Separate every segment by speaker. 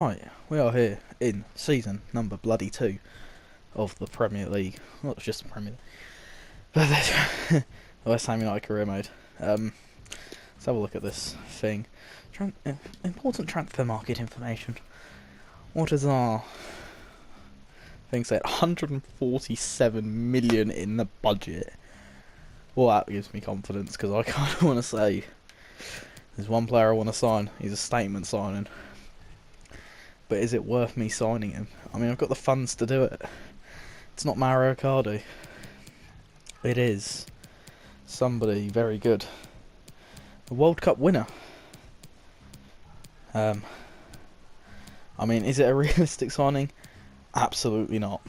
Speaker 1: Right, we are here in season number bloody 2 of the Premier League. Well, it's just the Premier League. But there's West Ham United career mode. Let's have a look at this thing. Important transfer market information. What is our thing said? 147 million in the budget. Well, that gives me confidence because I kind of want to say there's one player I want to sign. He's a statement signing. But is it worth me signing him? I mean, I've got the funds to do it. It's not Mario Kart. It is somebody very good. A World Cup winner. I mean, is it a realistic signing? Absolutely not.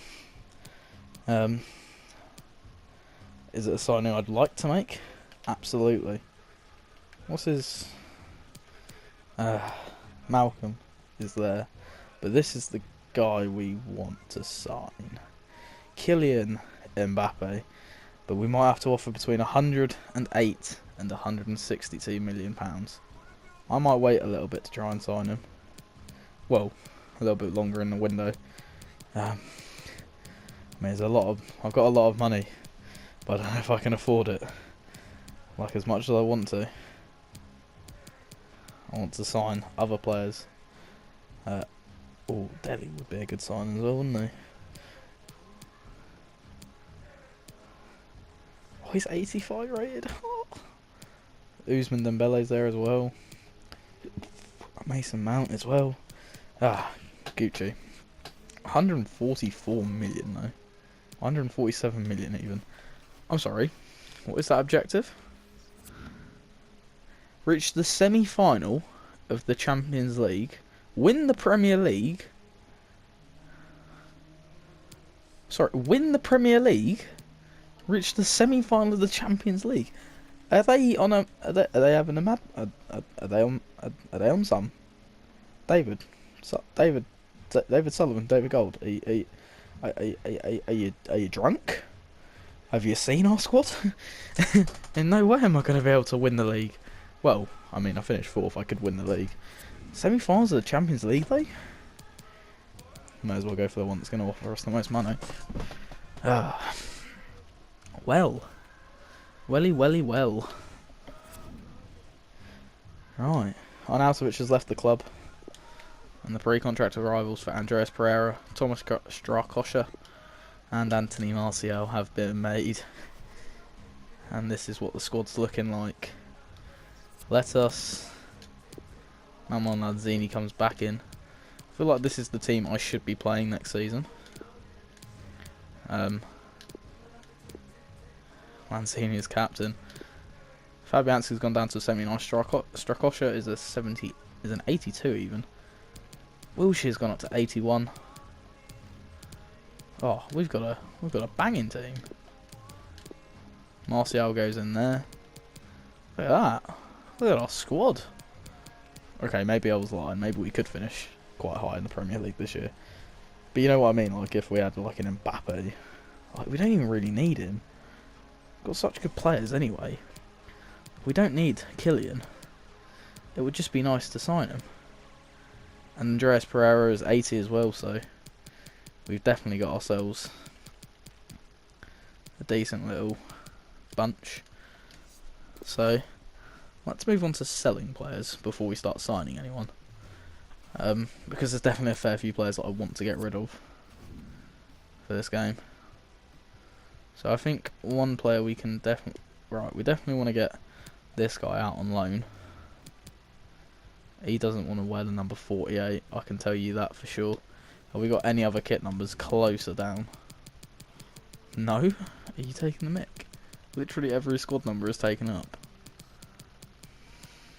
Speaker 1: Is it a signing I'd like to make? Absolutely. What's his... Malcolm is there. But this is the guy we want to sign. Kylian Mbappe. But we might have to offer between 108 and 162 million pounds. I might wait a little bit to try and sign him. Well, a little bit longer in the window. I mean, I've got a lot of money, but I don't know if I can afford it. Like as much as I want to. I want to sign other players. Delhi would be a good sign as well, wouldn't he? Oh, he's 85 rated. Oh. Usman Dembele's there as well. Mason Mount as well. Gucci. 144 million though. 147 million even. I'm sorry. What is that objective? Reach the semi-final of the Champions League. Win the Premier League. Win the Premier League. Reach the semi-final of the Champions League. Are they on a? Are they having a mad? Are they on? Are they on some? David Sullivan, David Gold. Are you drunk? Have you seen our squad? In no way am I going to be able to win the league. Well, I mean, I finished 4th. I could win the league. Semi-finals of the Champions League, though. Might as well go for the one that's going to offer us the most money. Well. Well. Right. Arnautovic has left the club. And the pre-contract arrivals for Andreas Pereira, Thomas Strakosha and Anthony Martial have been made. And this is what the squad's looking like. Let us... Manuel Lanzini comes back in. I feel like this is the team I should be playing next season. Lanzini is captain. Fabianski's gone down to a 79. Strakosha is an 82 even. Wilshire's gone up to 81. Oh, we've got a banging team. Martial goes in there. Look at that. Look at our squad. Okay, maybe I was lying. Maybe we could finish quite high in the Premier League this year. But you know what I mean? Like if we had like an Mbappe, like we don't even really need him. We've got such good players anyway. We don't need Kylian. It would just be nice to sign him. And Andreas Pereira is 80 as well, so we've definitely got ourselves a decent little bunch. So let's move on to selling players before we start signing anyone. Because there's definitely a fair few players that I want to get rid of for this game. So I think one player we can definitely... Right, we definitely want to get this guy out on loan. He doesn't want to wear the number 48, I can tell you that for sure. Have we got any other kit numbers closer down? No? Are you taking the mick? Literally every squad number is taken up.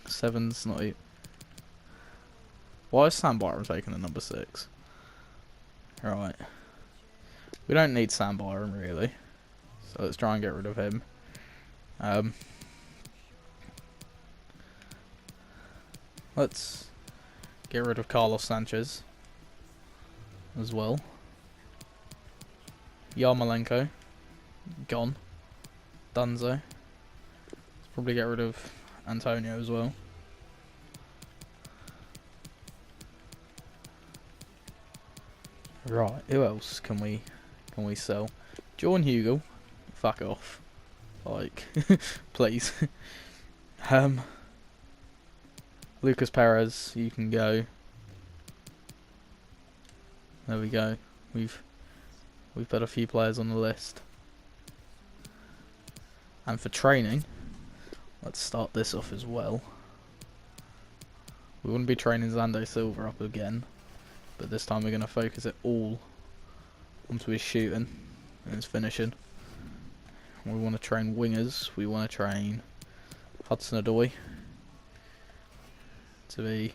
Speaker 1: 7's not even... Why is Sam Byram taking the number 6? Right. We don't need Sam Byram really. So let's try and get rid of him. Let's get rid of Carlos Sanchez as well. Yarmolenko, gone. Dunzo. Let's probably get rid of Antonio as well. Right, who else can we sell? John Hugel, fuck off. Like, please. um, Lucas Perez, you can go. There we go. We've put a few players on the list. And for training, let's start this off as well. We wouldn't be training Xander Silva up again, but this time we're going to focus it all onto his shooting and his finishing. We want to train wingers. We want to train Hudson-Odoi to be.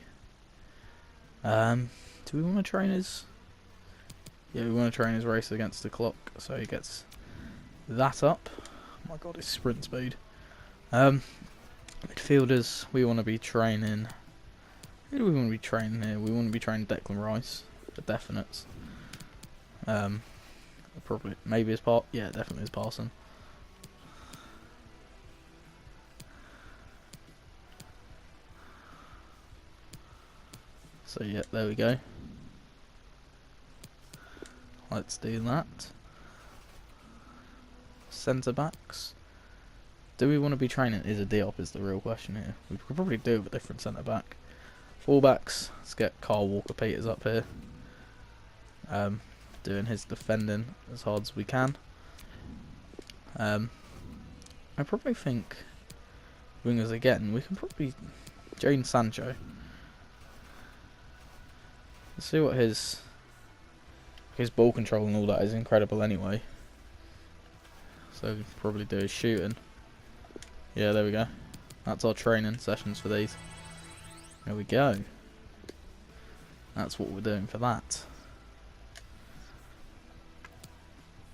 Speaker 1: Do we want to train his? Yeah, we want to train his race against the clock, so he gets that up. Oh my god, his sprint speed. Midfielders, we want to be training. Who do we want to be training here? We want to be training Declan Rice for definites. Probably, maybe his part. Yeah, definitely his passing. So yeah, there we go. Let's do that. Centre backs. Do we want to be training Issa Diop is the real question here. We could probably do with a different centre back. Full backs. Let's get Carl Walker-Peters up here. Doing his defending as hard as we can. I probably think wingers again. We can probably Jadon Sancho. Let's see what his ball control and all that is incredible anyway. So we could probably do his shooting. Yeah, there we go. That's our training sessions for these. There we go. That's what we're doing for that.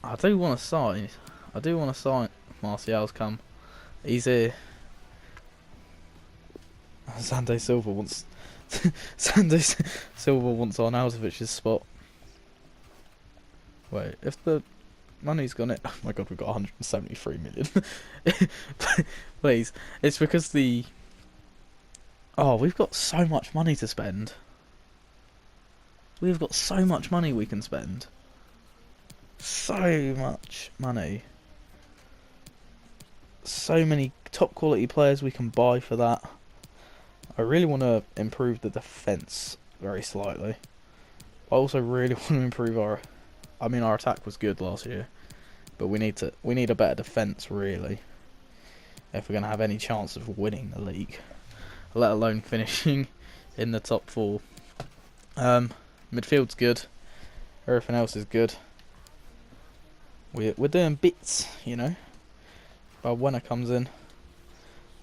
Speaker 1: I do want to sign. Martial's come. He's here. Xander Silva wants. Xander Silva wants Arnautovic's spot. Wait, if the money's gone in. Oh my god, we've got 173 million. Please, it's because the. Oh, we've got so much money to spend. We've got so much money we can spend. So much money. So many top quality players we can buy for that. I really want to improve the defence very slightly. I also really want to improve our. I mean, our attack was good last year, but we need a better defence really, if we're going to have any chance of winning the league, let alone finishing in the top 4. Midfield's good. Everything else is good. We're doing bits, you know. But when it comes in,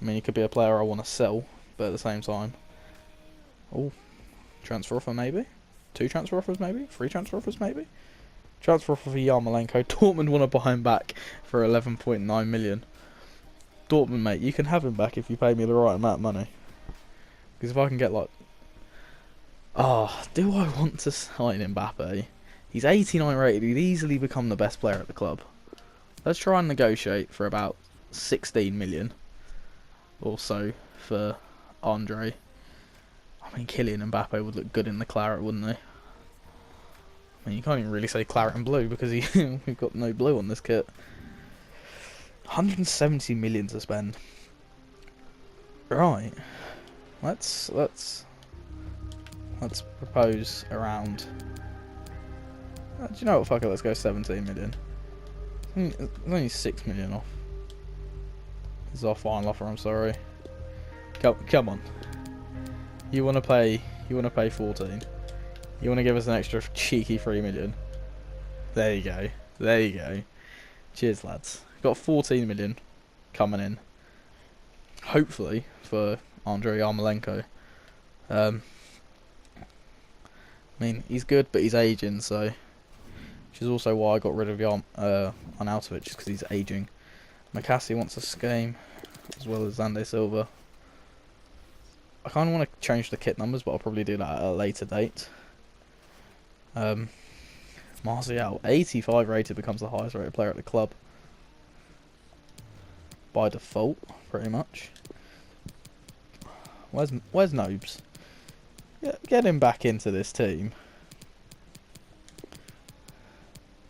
Speaker 1: I mean, he could be a player I want to sell, but at the same time, oh, transfer offer maybe, 2 transfer offers maybe, 3 transfer offers maybe. Transfer offer for Yarmolenko. Dortmund want to buy him back for 11.9 million. Dortmund, mate, you can have him back if you pay me the right amount of money. Because if I can get like, do I want to sign Mbappe? He's 89 rated. He'd easily become the best player at the club. Let's try and negotiate for about 16 million or so for Andre. I mean, Kylian Mbappe would look good in the claret, wouldn't he? I mean, you can't even really say claret and blue because we've got no blue on this kit. 170 million to spend. Right. Let's propose around. Do you know what? Fuck it. Let's go 17 million. It's only 6 million off. This is our final offer. I'm sorry. Come on. You want to pay 14. You want to give us an extra cheeky 3 million. There you go. There you go. Cheers, lads. Got 14 million coming in. Hopefully for Andrei Yarmolenko. I mean, he's good, but he's aging, so. Which is also why I got rid of Arnautovic, because he's aging. McCassie wants a scheme, as well as Xander Silva. I kind of want to change the kit numbers, but I'll probably do that at a later date. Martial, 85 rated, becomes the highest rated player at the club. By default, pretty much. Where's Nobes? Get him back into this team.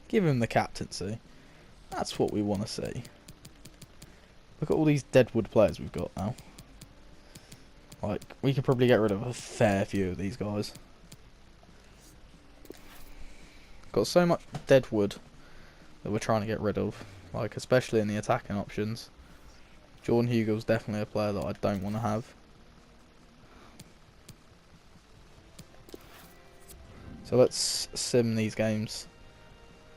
Speaker 1: Give him the captaincy. That's what we want to see. Look at all these deadwood players we've got now. Like, we could probably get rid of a fair few of these guys. Got so much deadwood that we're trying to get rid of. Like, especially in the attacking options. Jordan Hugo's definitely a player that I don't want to have. So let's sim these games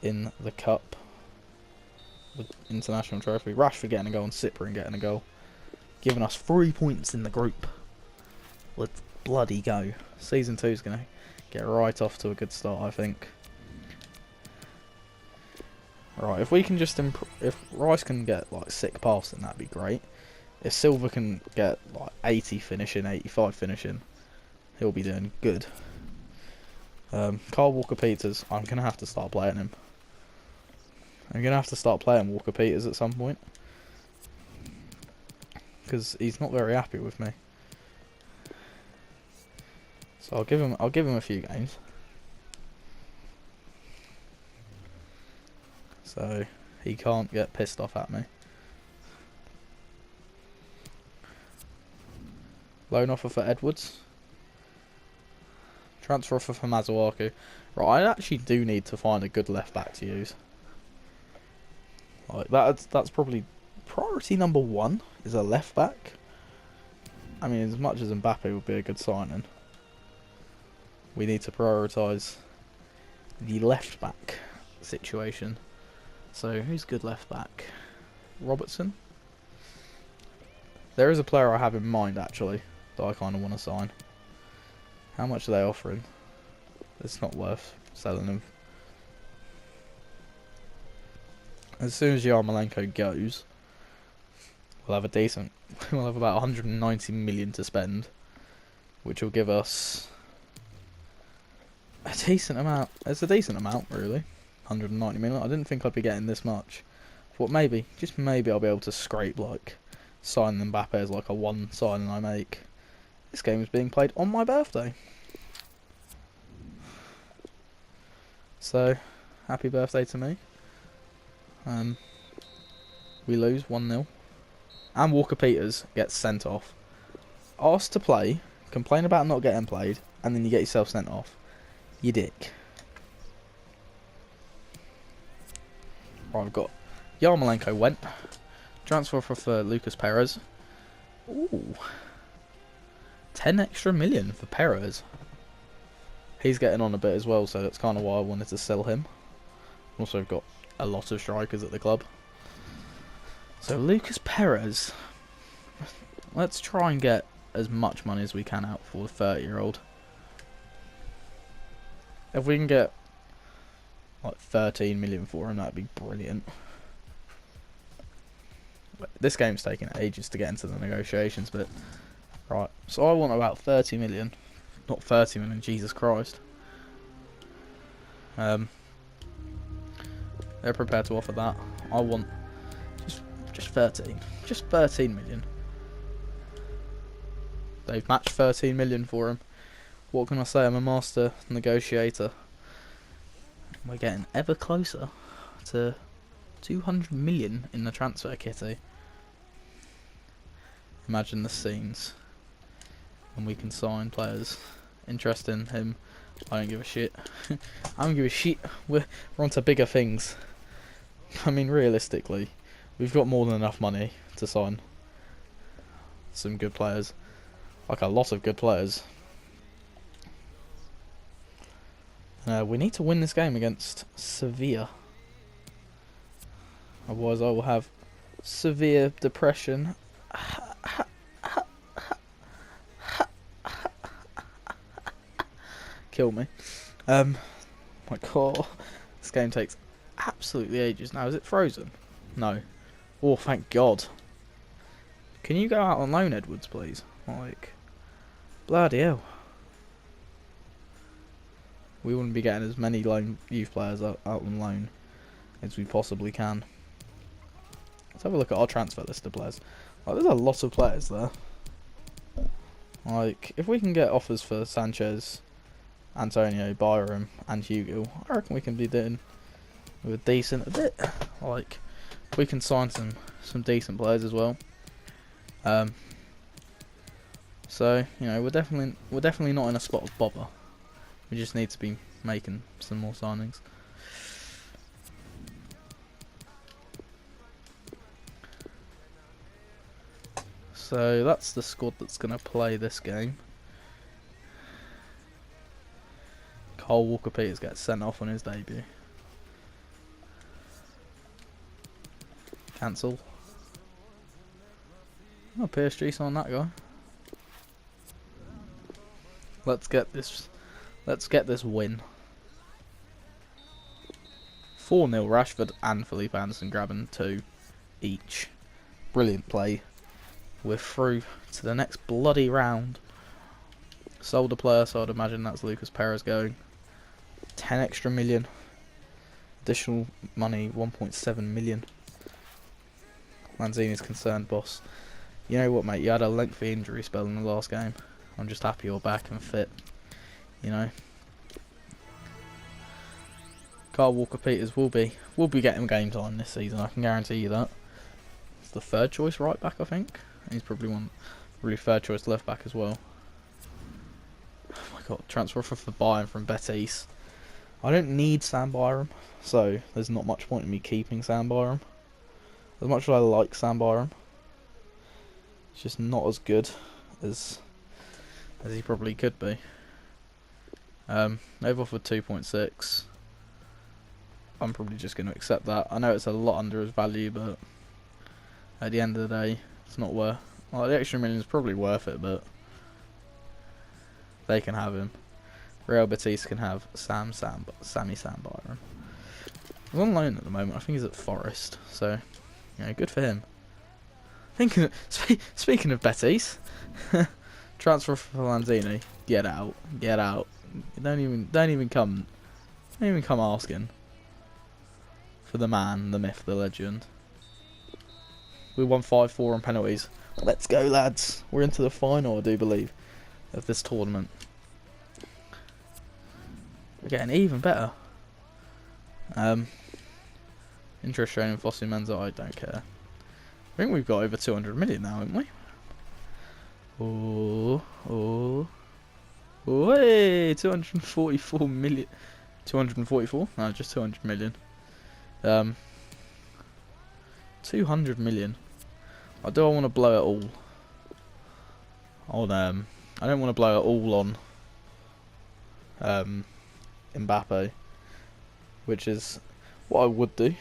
Speaker 1: in the cup. The international trophy. Rashford getting a goal and Cyprian getting a goal. Giving us 3 points in the group. Let's bloody go. Season 2 is going to get right off to a good start, I think. Right, if we can just if Rice can get like sick passing, that'd be great. If Silva can get like 80 finishing, 85 finishing, he'll be doing good. Carl Walker-Peters, I'm going to have to start playing him. I'm going to have to start playing Walker-Peters at some point. Because he's not very happy with me. So I'll give him a few games. So he can't get pissed off at me. Loan offer for Edwards. Transfer offer for Mazuaku. Right, I actually do need to find a good left back to use. Like that's probably priority number 1 is a left back. I mean, as much as Mbappe would be a good signing, we need to prioritise the left back situation. So who's good left back? Robertson. There is a player I have in mind actually that I kind of want to sign. How much are they offering? It's not worth selling them. As soon as Yarmolenko goes, we'll have a decent. We'll have about 190 million to spend, which will give us a decent amount. It's a decent amount, really. 190 million. I didn't think I'd be getting this much. Thought maybe, just maybe, I'll be able to scrape like signing Mbappe as like a one signing I make. This game is being played on my birthday. So, happy birthday to me. We lose 1-0. And Walker-Peters gets sent off. Asked to play, complain about not getting played, and then you get yourself sent off. You dick. Right, I've got Yarmolenko went. Transfer for Lucas Perez. Ooh. 10 extra million for Perez. He's getting on a bit as well, so that's kind of why I wanted to sell him. Also, I've got a lot of strikers at the club. So, Lucas Perez. Let's try and get as much money as we can out for the 30-year-old. If we can get like 13 million for him, that'd be brilliant. This game's taking ages to get into the negotiations, but right. So I want about 30 million. Not 30 million, Jesus Christ. They're prepared to offer that. I want just 13. Just 13 million. They've matched 13 million for him. What can I say? I'm a master negotiator. We're getting ever closer to 200 million in the transfer kitty. Imagine the scenes when we can sign players. Interest in him. I don't give a shit. I don't give a shit. We're on to bigger things. I mean, realistically, we've got more than enough money to sign some good players. Like a lot of good players. We need to win this game against Sevilla. Otherwise I will have severe depression. Kill me. My god. This game takes absolutely ages. Now, is it frozen? No. Oh, thank God. Can you go out on loan, Edwards, please? Like, bloody hell. We wouldn't be getting as many youth players out on loan as we possibly can. Let's have a look at our transfer list of players. Like, there's a lot of players there. Like, if we can get offers for Sanchez, Antonio, Byram, and Hugo, I reckon we can be doing with a decent, a bit like we can sign some decent players as well. So you know we're definitely not in a spot of bother. We just need to be making some more signings. So that's the squad that's going to play this game. Kyle Walker-Peters gets sent off on his debut. Cancel. Oh, PSG on that guy. Let's get this win. 4-0 Rashford and Felipe Anderson grabbing 2 each. Brilliant play. We're through to the next bloody round. Sold a player, so I'd imagine that's Lucas Perez going. 10 extra million. Additional money, 1.7 million. Lanzini's concerned, boss. You know what, mate? You had a lengthy injury spell in the last game. I'm just happy you're back and fit. You know. Kyle Walker-Peters will be getting game time this season. I can guarantee you that. It's the third choice right back, I think. And he's probably third choice left back as well. Oh my god, transfer offer for Bayern from Betis. I don't need Sam Byram, so there's not much point in me keeping Sam Byram. As much as I like Sam Byram, it's just not as good as he probably could be. They've offered 2.6. I'm probably just going to accept that. I know it's a lot under his value, but at the end of the day, it's not worth. Well, the extra million is probably worth it, but they can have him. Real Betis can have Sammy Byram. He's on loan at the moment. I think he's at Forest, so you know, good for him. Speaking of Betis, transfer for Lanzini. Get out. Don't even come asking for the man, the myth, the legend. We won 5-4 on penalties. Let's go, lads. We're into the final, I do believe, of this tournament. We're getting even better. Interest rate in Fossi Menza, I don't care. I think we've got over 200 million now, haven't we? Oh, hey, 244 million. 244? No, just 200 million. 200 million. I want to blow it all on I don't want to blow it all on Mbappe, which is what I would do.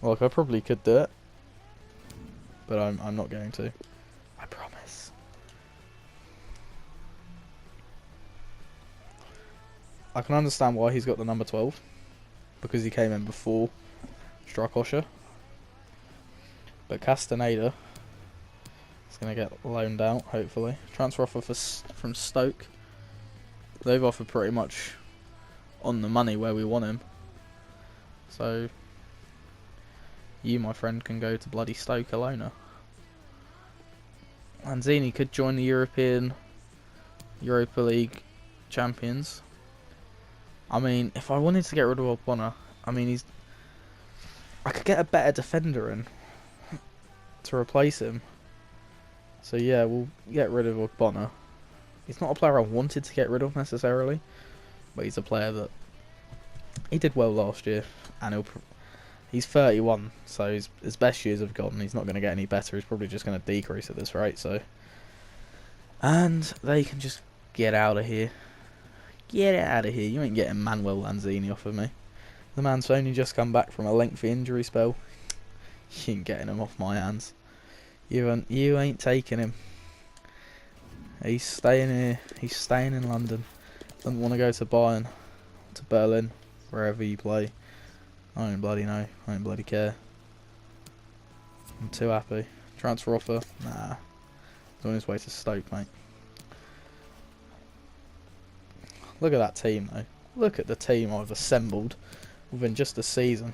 Speaker 1: Like, I probably could do it, but I'm not going to. I promise. I can understand why he's got the number 12, because he came in before Strakosha. But Castaneda is going to get loaned out, hopefully. Transfer offer from Stoke. They've offered pretty much on the money where we want him. So, you, my friend, can go to bloody Stoke Alona. Lanzini could join the Europa League champions. I mean, if I wanted to get rid of Ogbonna, I mean, I could get a better defender in to replace him. So yeah, we'll get rid of Ogbonna. He's not a player I wanted to get rid of necessarily, but he's a player that he did well last year, and he's 31, so his best years have gone. He's not going to get any better. He's probably just going to decrease at this rate. So, and they can just get out of here. Get out of here. You ain't getting Manuel Lanzini off of me. The man's only just come back from a lengthy injury spell. You ain't getting him off my hands. You ain't taking him. He's staying here. He's staying in London. Doesn't want to go to Bayern, to Berlin, wherever you play. I don't bloody know. I don't bloody care. I'm too happy. Transfer offer? Nah. He's on his way to Stoke, mate. Look at that team, though. Look at the team I've assembled within just a season.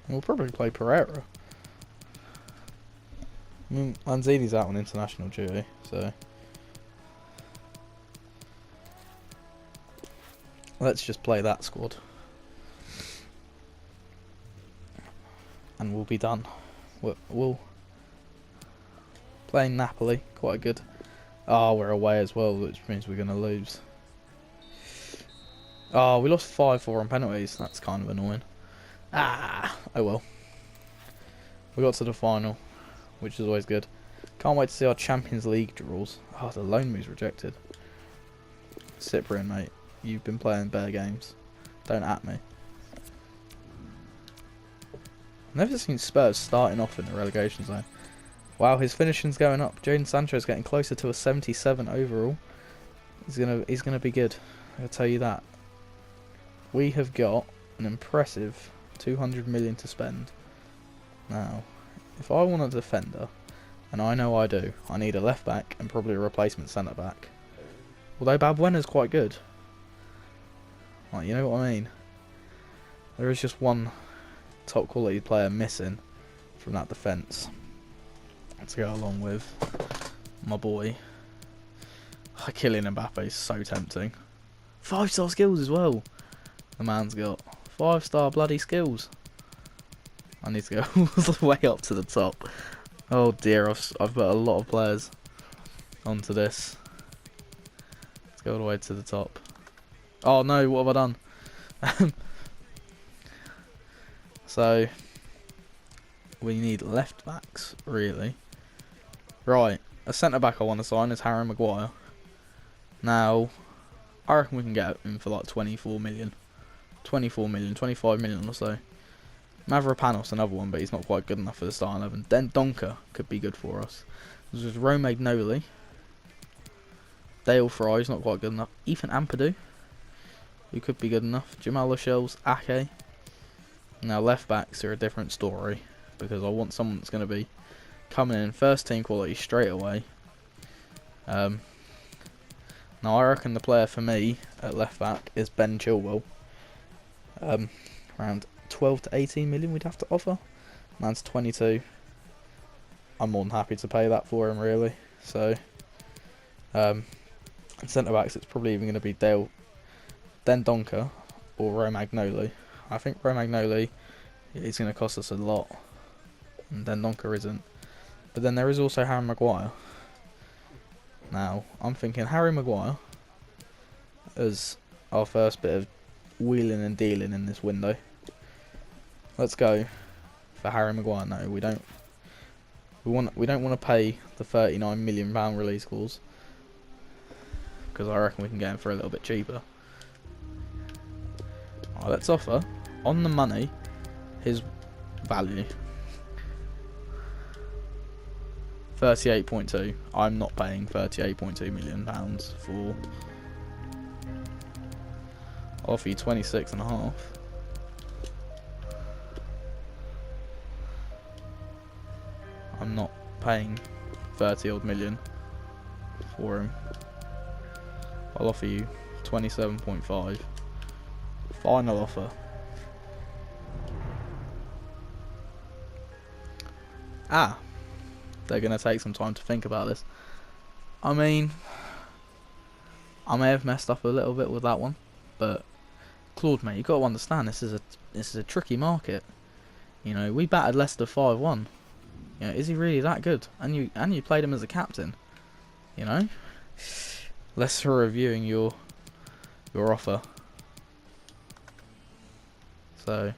Speaker 1: We'll probably play Pereira. I mean, Lanzini's out on international duty, so let's just play that squad, and we'll be done. We'll playing Napoli, quite good. Ah, we're away as well, which means we're going to lose. Oh, we lost 5-4 on penalties. That's kind of annoying. Ah, oh well. We got to the final, which is always good. Can't wait to see our Champions League draws. Oh, the loan move's rejected. Cyprian, mate. You've been playing better games. Don't at me. I've never seen Spurs starting off in the relegation zone. Wow, his finishing's going up. Jadon Sancho's getting closer to a 77 overall. He's gonna be good. I'll tell you that. We have got an impressive 200 million to spend. Now, if I want a defender, and I know I do, I need a left back and probably a replacement centre back. Although Balbuena's quite good. Like, you know what I mean? There is just one top quality player missing from that defence to go along with my boy. Kylian Mbappe is so tempting. 5-star skills as well. The man's got 5-star bloody skills. I need to go all the way up to the top. Oh dear, I've put a lot of players onto this. Let's go all the way to the top. Oh no, what have I done? So, we need left backs, really. Right, a centre back I want to sign is Harry Maguire. Now, I reckon we can get him for like 24 million. 24 million, 25 million or so. Mavropanos, another one, but he's not quite good enough for the starting 11. Then Donker could be good for us. This is Romagnoli. Dale Fry's not quite good enough. Ethan Ampadu, who could be good enough. Jamal Lascelles, Ake. Now left backs are a different story, because I want someone that's going to be coming in first team quality straight away. Now I reckon the player for me at left back is Ben Chilwell. Around 12 to 18 million we'd have to offer. Man's 22. I'm more than happy to pay that for him, really. So, centre backs, it's probably even going to be Dale, then Donker, or Romagnoli. I think Romagnoli is going to cost us a lot, and then Donker isn't. But then there is also Harry Maguire. Now, I'm thinking Harry Maguire as our first bit of wheeling and dealing in this window. Let's go for Harry Maguire. No, we don't. We don't want to pay the £39 million release clause, because I reckon we can get him for a little bit cheaper. Right, let's offer on the money his value. 38.2. I'm not paying £38.2 million for. I'll offer you 26.5. I'm not paying 30 odd million for him. I'll offer you 27.5. Final offer. Ah, they're going to take some time to think about this. I mean, I may have messed up a little bit with that one, but Claude, mate, you've got to understand this is a tricky market. You know, we battered Leicester 5-1. You know, is he really that good? And you played him as a captain. You know, Leicester reviewing your offer. So,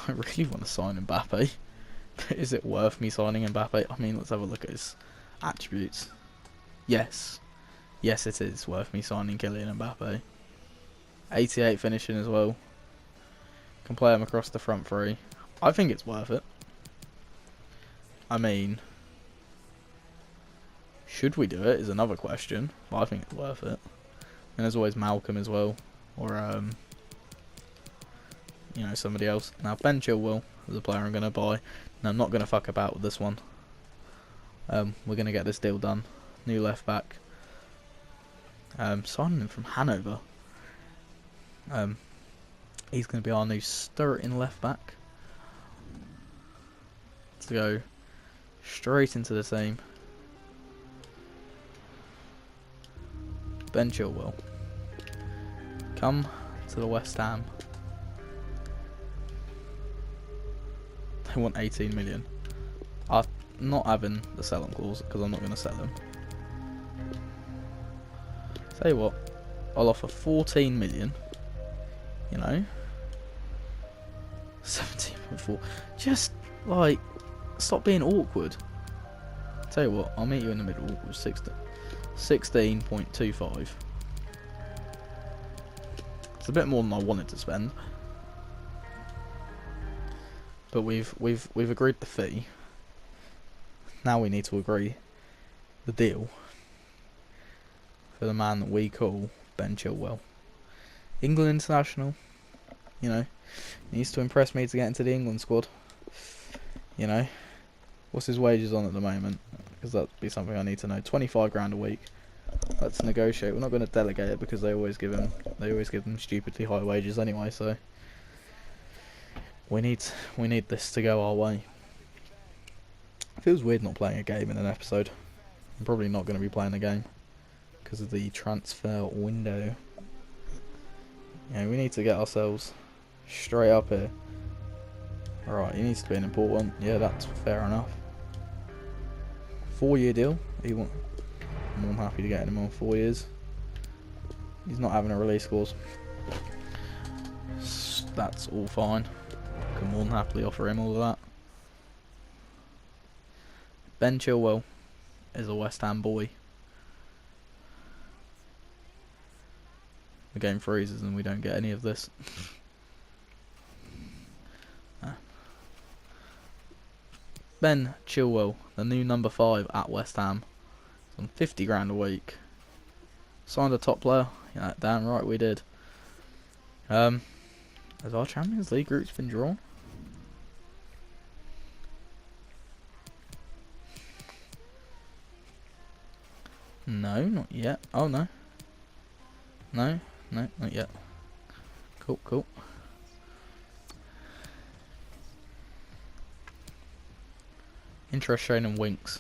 Speaker 1: I really want to sign Mbappe. Is it worth me signing Mbappe? I mean, let's have a look at his attributes. Yes. Yes, it is worth me signing Kylian Mbappe. 88 finishing as well. Can play him across the front three. I think it's worth it. I mean, should we do it is another question, but I think it's worth it. And there's always Malcolm as well, or you know, somebody else. Now Ben Chilwell is a player I'm going to buy, and I'm not going to fuck about with this one. We're going to get this deal done. New left back. Signing him from Hanover. He's going to be our new starting left back. Let's go Straight into the team. Ben Chilwell. Come to the West Ham. They want 18 million. I'm not having the sell-on clause because I'm not going to sell him. Tell you what, I'll offer 14 million. You know, 17.4. Just like, stop being awkward. Tell you what, I'll meet you in the middle with 16.25. It's a bit more than I wanted to spend, but we've agreed the fee. Now we need to agree the deal for the man that we call Ben Chilwell. England international, you know, needs to impress me to get into the England squad. You know, what's his wages on at the moment? Because that'd be something I need to know. 25 grand a week. Let's negotiate. We're not going to delegate it because they always give them stupidly high wages anyway. So we need this to go our way. It feels weird not playing a game in an episode. I'm probably not going to be playing a game because of the transfer window. Yeah, we need to get ourselves straight up here. Alright, he needs to be an important. Yeah, that's fair enough. 4-year deal. I'm more than happy to get him on 4 years. He's not having a release clause. That's all fine. Can more than happily offer him all of that. Ben Chilwell is a West Ham boy. The game freezes and we don't get any of this. Ben Chilwell, the new number 5 at West Ham. He's on 50 grand a week. Signed a top player. Yeah, damn right we did. Has our Champions League groups been drawn? No, not yet. Oh no. No, not yet. Cool. Interest shown in Winks.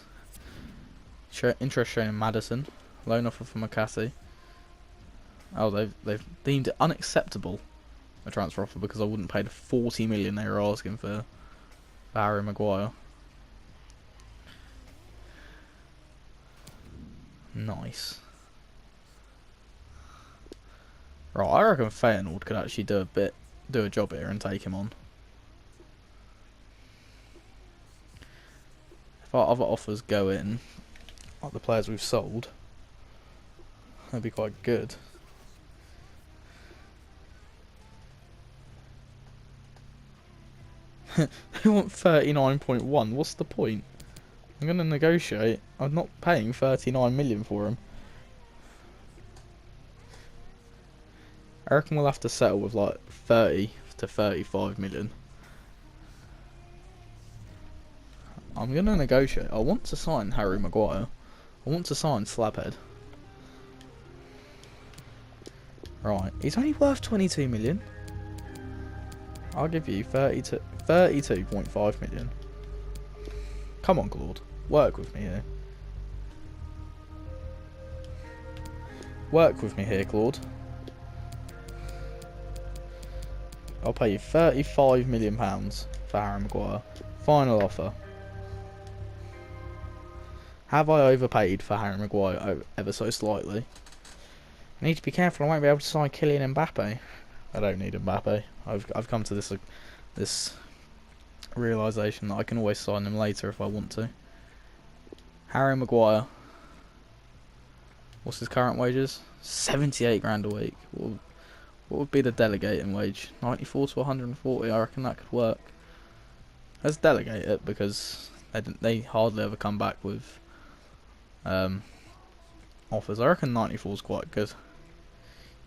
Speaker 1: Interest shown in Madison. Loan offer for McCassie. Oh, they've deemed it unacceptable, a transfer offer, because I wouldn't pay the 40 million they were asking for Harry Maguire. Nice. Right, I reckon Feyenoord could actually do a job here and take him on. If our other offers go in, like the players we've sold, that'd be quite good. They want 39.1. What's the point? I'm going to negotiate. I'm not paying 39 million for him. I reckon we'll have to settle with like 30 to 35 million. I'm going to negotiate. I want to sign Harry Maguire. I want to sign Slabhead. Right, he's only worth 22 million. I'll give you 32.5 million. Come on, Claude. Work with me here. Work with me here, Claude. I'll pay you £35 million for Harry Maguire. Final offer. Have I overpaid for Harry Maguire ever so slightly? I need to be careful. I won't be able to sign Kylian Mbappe. I don't need Mbappe. I've come to this realisation that I can always sign him later if I want to. Harry Maguire. What's his current wages? 78 grand a week. What would be the delegating wage? 94 to 140. I reckon that could work. Let's delegate it because they hardly ever come back with offers. I reckon 94 is quite good.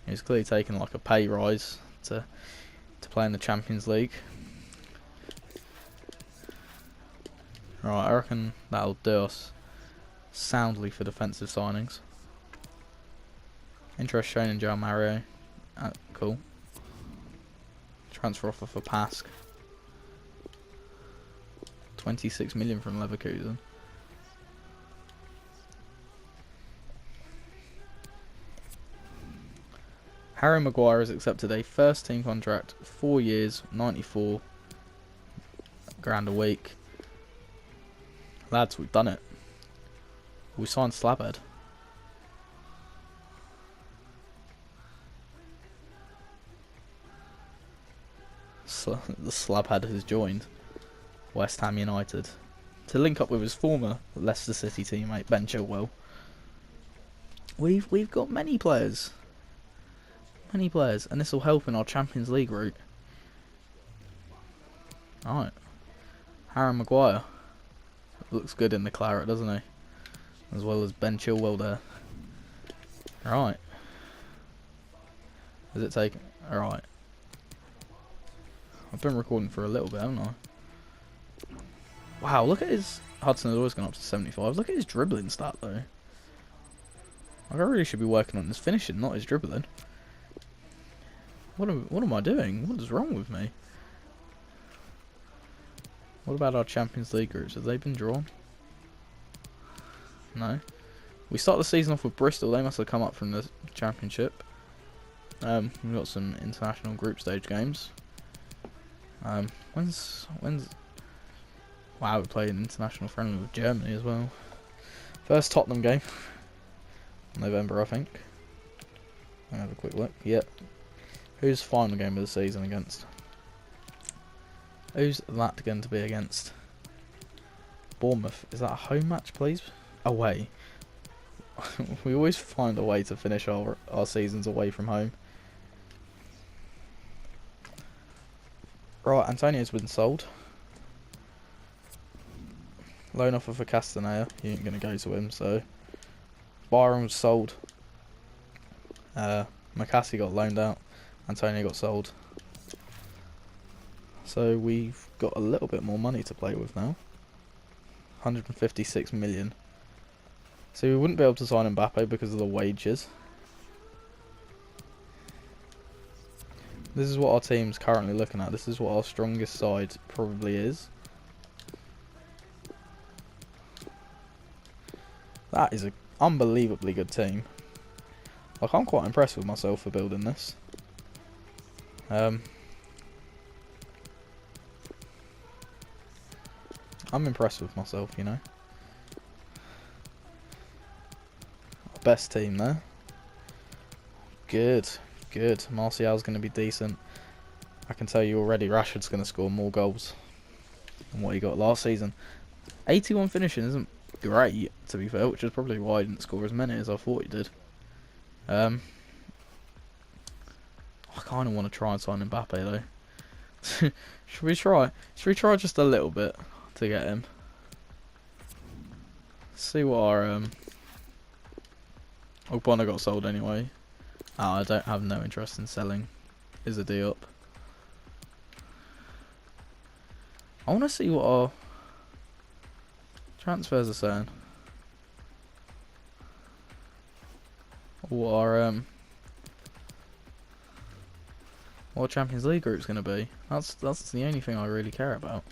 Speaker 1: He's clearly taken like a pay rise to play in the Champions League. Right, I reckon that'll do us soundly for defensive signings. Interest shown in João Mario. Cool. Transfer offer for Pask. 26 million from Leverkusen. Harry Maguire has accepted a first team contract, 4 years, 94 grand a week. Lads, we've done it. We signed Slabhead. The Slabhead has joined West Ham United to link up with his former Leicester City teammate Ben Chilwell. We've got many players, and this will help in our Champions League route. Alright, Harry Maguire looks good in the claret, doesn't he? As well as Ben Chilwell there. Alright. Is it taken? Alright. I've been recording for a little bit, haven't I? Wow, look at his... Hudson has always gone up to 75. Look at his dribbling stat, though. I really should be working on his finishing, not his dribbling. What am I doing? What is wrong with me? What about our Champions League groups? Have they been drawn? No. We start the season off with Bristol. They must have come up from the Championship. We've got some international group stage games. When's... Wow, we played an international friendly with Germany as well. First Tottenham game. November, I think. I'll have a quick look. Yep. Who's final game of the season against? Who's that going to be against? Bournemouth. Is that a home match, please? Away. We always find a way to finish our seasons away from home. Right, Antonio's been sold. Loan offer for Castanea. He ain't going to go to him, so... Byron was sold. McCassie got loaned out. Antonio got sold. So we've got a little bit more money to play with now. 156 million. So we wouldn't be able to sign Mbappe because of the wages. This is what our team's currently looking at. This is what our strongest side probably is. That is an unbelievably good team. Like, I'm quite impressed with myself for building this. I'm impressed with myself, you know. Best team there. Good, good. Martial's going to be decent. I can tell you already, Rashford's going to score more goals than what he got last season. 81 finishing isn't great, to be fair, which is probably why he didn't score as many as I thought he did. I kind of want to try and sign Mbappe though. Should we try? Should we try just a little bit to get him? See what our Ogbonna got sold anyway. Oh, I don't have no interest in selling. Is a D up. I want to see what our transfers are saying. What our Champions League group's gonna be. That's the only thing I really care about.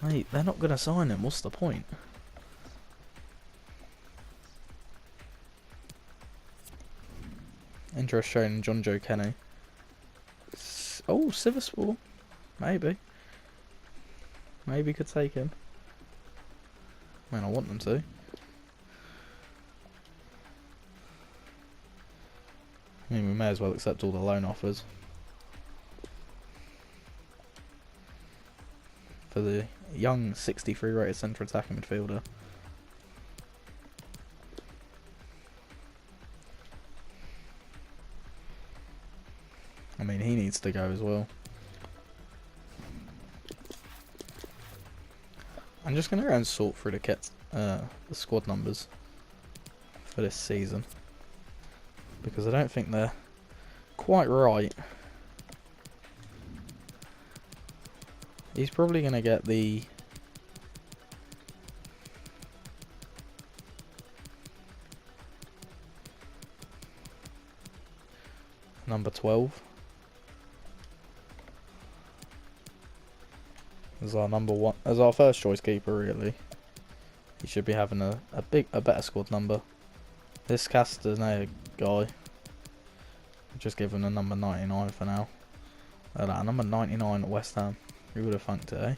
Speaker 1: Mate, they're not gonna sign him. What's the point? Interest shown in John Joe Kenny. Oh, Siverspor. Maybe. Maybe could take him. Man, I want them to. I mean, we may as well accept all the loan offers. For the young 63 rated centre attacking midfielder. I mean, he needs to go as well. I'm just going to go and sort through the squad numbers for this season. Because I don't think they're quite right. He's probably going to get the... number 12. As our number one, as our first choice keeper, really. He should be having a better squad number. This Castaneda guy, just give him a number 99 for now. Number 99 at West Ham. Who would have funked it,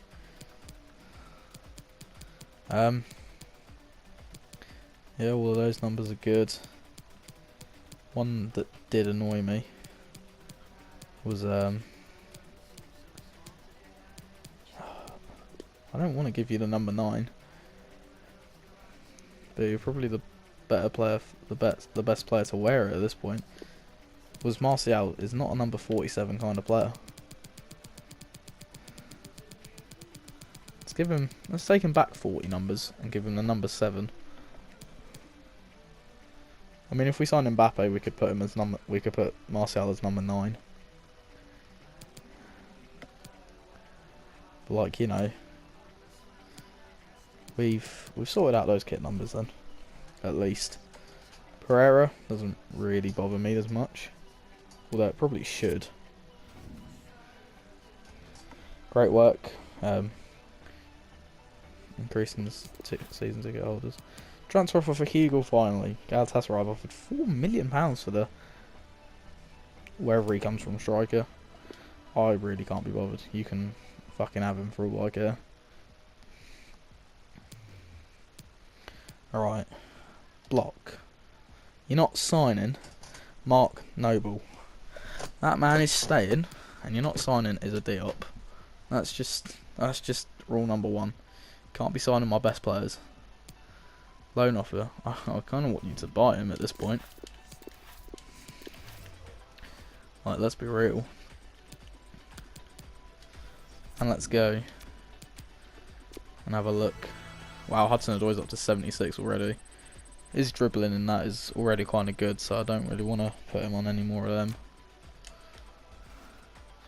Speaker 1: eh? Yeah, all of those numbers are good. One that did annoy me was I don't want to give you the number 9, but you're probably the better player, the best player to wear it at this point. Was Martial is not a number 47 kind of player. Let's take him back 40 numbers and give him the number 7. I mean, if we sign Mbappe, we could put Martial as number 9. But like, you know, we've sorted out those kit numbers then, at least. Pereira doesn't really bother me as much, although it probably should. Great work. Increasing the season ticket holders. Transfer offer for Hugo finally. Galatasaray have offered £4 million for the wherever he comes from striker. I really can't be bothered. You can fucking have him for all I care. Alright. Block. You're not signing Mark Noble. That man is staying, and you're not signing is a Diop. That's just rule number 1. Can't be signing my best players. Loan offer. I kind of want you to buy him at this point. Like, let's be real. And let's go and have a look. Wow, Hudson-Odoi's up to 76 already. His dribbling in that is already kind of good, so I don't really want to put him on any more of them.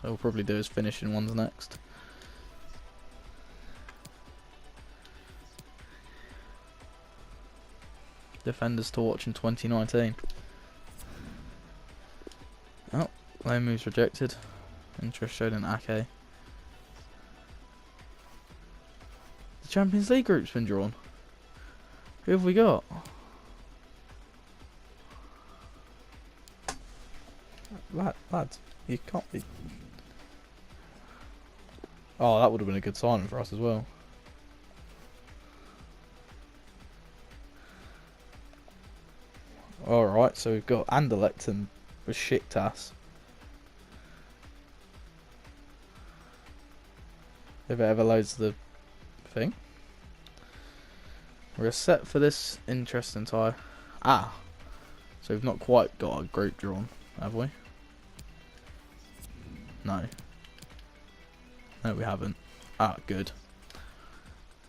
Speaker 1: So we'll probably do his finishing ones next. Defenders to watch in 2019. Oh, loan moves rejected. Interest showed in Ake. The Champions League group's been drawn. Who have we got? Lads, you can't be. Oh, that would have been a good signing for us as well. Alright, so we've got Anderlecht and Besiktas. If it ever loads the thing. We're set for this interesting tie. So we've not quite got a group drawn, have we? No. No, we haven't. Good.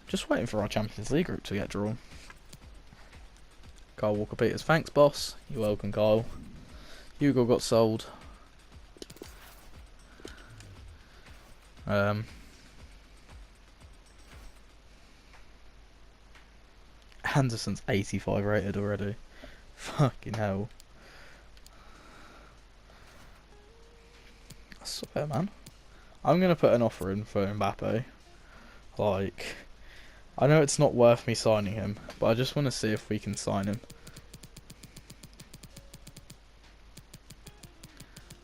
Speaker 1: Just waiting for our Champions League group to get drawn. Kyle Walker-Peters, thanks boss. You're welcome, Kyle. Hugo got sold. Anderson's 85 rated already. Fucking hell. I swear, man. I'm going to put an offer in for Mbappe. Like, I know it's not worth me signing him, but I just want to see if we can sign him.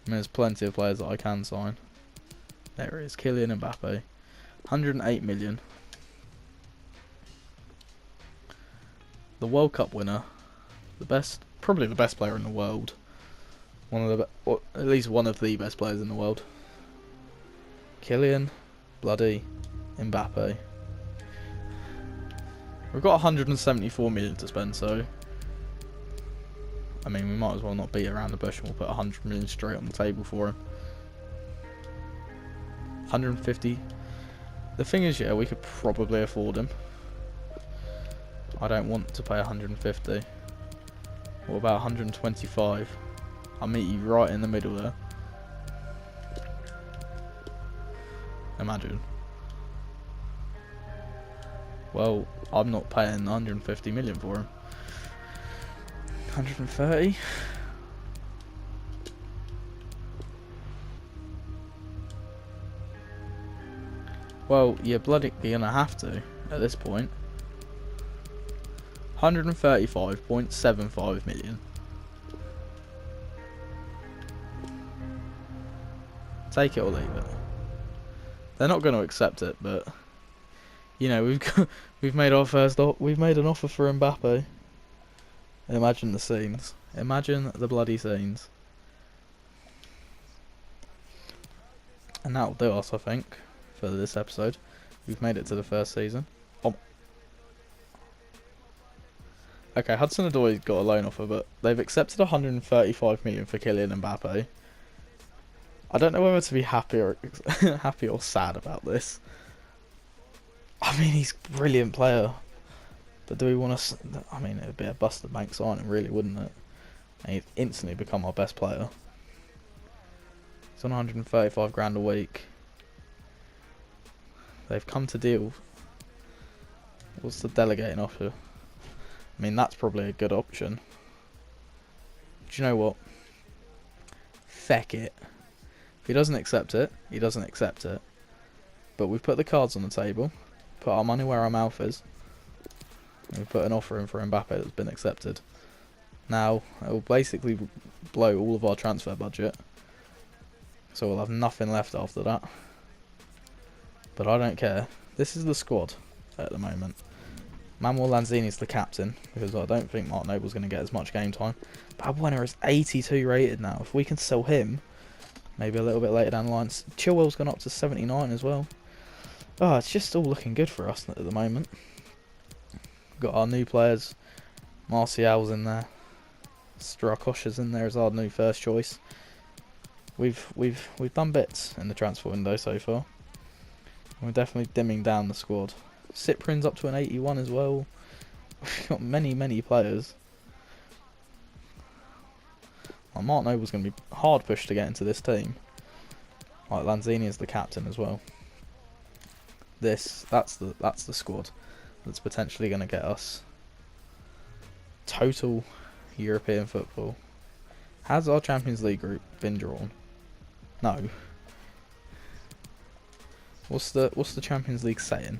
Speaker 1: I mean, there's plenty of players that I can sign. There it is, Kylian Mbappe. 108 million. The World Cup winner. Probably the best player in the world. Or at least one of the best players in the world. Kylian bloody Mbappe. We've got 174 million to spend, so I mean, we might as well not beat around the bush and we'll put 100 million straight on the table for him. 150. The thing is, yeah, we could probably afford him. I don't want to pay 150. What about 125? I'll meet you right in the middle there. Imagine. Well, I'm not paying 150 million for him. 130? Well, you're gonna have to at this point. 135.75 million. Take it or leave it. They're not going to accept it, but you know, we've made our we've made an offer for Mbappe. Imagine the scenes. Imagine the bloody scenes. And that'll do us, I think, for this episode. We've made it to the first season. Oh. Okay, Hudson-Odoi got a loan offer, but they've accepted 135 million for Kylian Mbappe. I don't know whether to be happy or happy or sad about this. I mean, he's a brilliant player, but do we want to? I mean, it'd be a busted bank signing, really, wouldn't it? And he'd instantly become our best player. He's on 135 grand a week. They've come to deal. What's the delegating offer? I mean, that's probably a good option. Do you know what? Feck it. If he doesn't accept it, he doesn't accept it. But we've put the cards on the table, put our money where our mouth is, and we've put an offer in for Mbappe that's been accepted. Now, it will basically blow all of our transfer budget, so we'll have nothing left after that. But I don't care. This is the squad at the moment. Manuel Lanzini's the captain, because I don't think Mark Noble's going to get as much game time. Balbuena is 82 rated now. If we can sell him, maybe a little bit later down the line. Chilwell's gone up to 79 as well. Oh, it's just all looking good for us at the moment. Got our new players. Martial's in there. Strakosha's in there as our new first choice. We've done bits in the transfer window so far. We're definitely dimming down the squad. Cyprian's up to an 81 as well. We've got many players. Well, Mark Noble's going to be hard pushed to get into this team. Like, Lanzini is the captain as well. That's the squad that's potentially going to get us total European football. Has our Champions League group been drawn? No. What's the Champions League saying?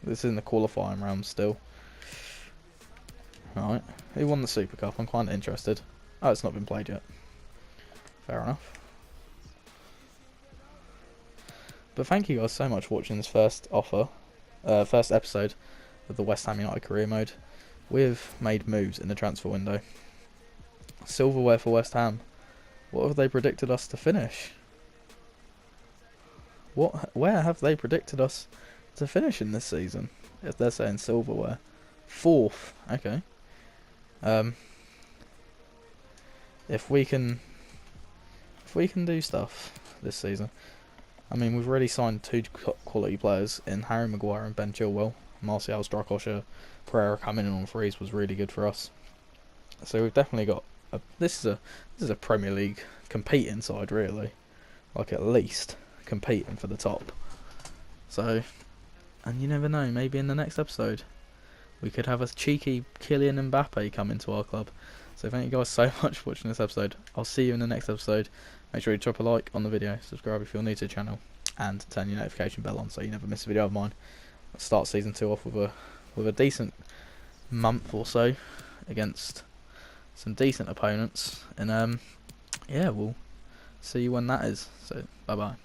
Speaker 1: This is in the qualifying round still. Right. Who won the Super Cup? I'm quite interested. Oh, it's not been played yet. Fair enough. But thank you guys so much for watching this first episode of the West Ham United career mode. We've made moves in the transfer window. Silverware for West Ham. What have they predicted us to finish? Where have they predicted us to finish in this season? If they're saying silverware. 4th. Okay. If we can do stuff this season. I mean, we've already signed 2 quality players in Harry Maguire and Ben Chilwell. Martial, Strakosha, Pereira coming in on frees was really good for us. So we've definitely got this is a Premier League competing side, really. Like, at least competing for the top. So, and you never know, maybe in the next episode we could have a cheeky Kylian Mbappe come into our club. So thank you guys so much for watching this episode. I'll see you in the next episode. Make sure you drop a like on the video, subscribe if you're new to the channel, and turn your notification bell on so you never miss a video of mine. I'll start season 2 off with a decent month or so against some decent opponents, and yeah, we'll see you when that is. So bye bye.